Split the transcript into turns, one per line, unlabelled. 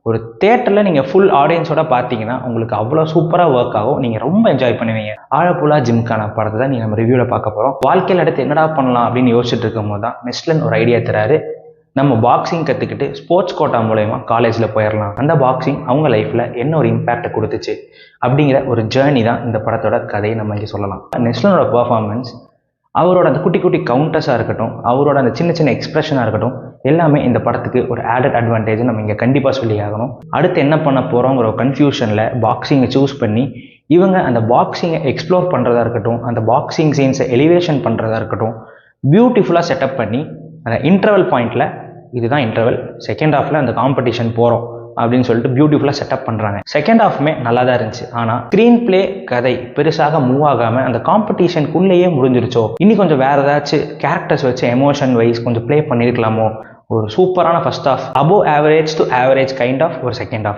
ஒரு தியேட்டரில் நீங்கள் ஃபுல் ஆடியன்ஸோட பார்த்தீங்கன்னா உங்களுக்கு அவ்வளோ சூப்பராக ஒர்க் ஆகும். நீங்கள் ரொம்ப என்ஜாய் பண்ணுவீங்க. ஆழப்புழா ஜிம்கானா படத்தை தான் நீங்கள் நம்ம ரிவ்யூவில் பார்க்க போகிறோம். வாழ்க்கையில் அடுத்து என்னடா பண்ணலாம் அப்படின்னு யோசிச்சுட்டு இருக்கும் போது தான் நெஸ்லன் ஒரு ஐடியா தராரு. நம்ம பாக்ஸிங் கற்றுக்கிட்டு ஸ்போர்ட்ஸ் கோட்டா மூலயமா காலேஜில் போயிடலாம். அந்த பாக்ஸிங் அவங்க லைஃப்பில் என்ன ஒரு இம்பேக்டை கொடுத்துச்சு அப்படிங்கிற ஒரு ஜேர்னி தான் இந்த படத்தோட கதையை நம்ம இங்கே சொல்லலாம். நெஸ்லனோட பர்ஃபார்மன்ஸ், அவரோட அந்த குட்டி குட்டி கவுண்டர்ஸாக இருக்கட்டும், அவரோட அந்த சின்ன சின்ன எக்ஸ்பிரஷனாக இருக்கட்டும், எல்லாமே இந்த படத்துக்கு ஒரு ஆடட் அட்வான்டேஜ் நம்ம இங்கே கண்டிப்பாக சொல்லி ஆகணும். அடுத்து என்ன பண்ண போகிறோங்கிற ஒரு கன்ஃபியூஷனில் பாக்ஸிங்கை சூஸ் பண்ணி இவங்க அந்த பாக்ஸிங்கை எக்ஸ்ப்ளோர் பண்ணுறதா இருக்கட்டும், அந்த பாக்ஸிங் சீன்ஸை எலிவேஷன் பண்ணுறதா இருக்கட்டும், பியூட்டிஃபுல்லாக செட்டப் பண்ணி அந்த இன்டர்வல் பாயிண்டில் இதுதான் இன்டர்வல், செகண்ட் ஹாஃபில் அந்த காம்படிஷன் போகிறோம் அப்படின்னு சொல்லிட்டு பியூட்டிஃபுல்லாக செட்டப் பண்ணுறாங்க. செகண்ட் ஹாஃப்மே நல்லா தான் இருந்துச்சு. ஆனால் ஸ்க்ரீன் பிளே கதை பெருசாக மூவ் ஆகாமல் அந்த காம்படிஷனுக்குள்ளேயே முடிஞ்சிருச்சோ, இன்னும் கொஞ்சம் வேறு ஏதாச்சும் கேரக்டர்ஸ் வச்சு எமோஷன் வைஸ் கொஞ்சம் ப்ளே பண்ணியிருக்கலாமோ. ஒரு சூப்பரான first half, above average to average kind of ஒரு செகண்ட் ஹாஃப்.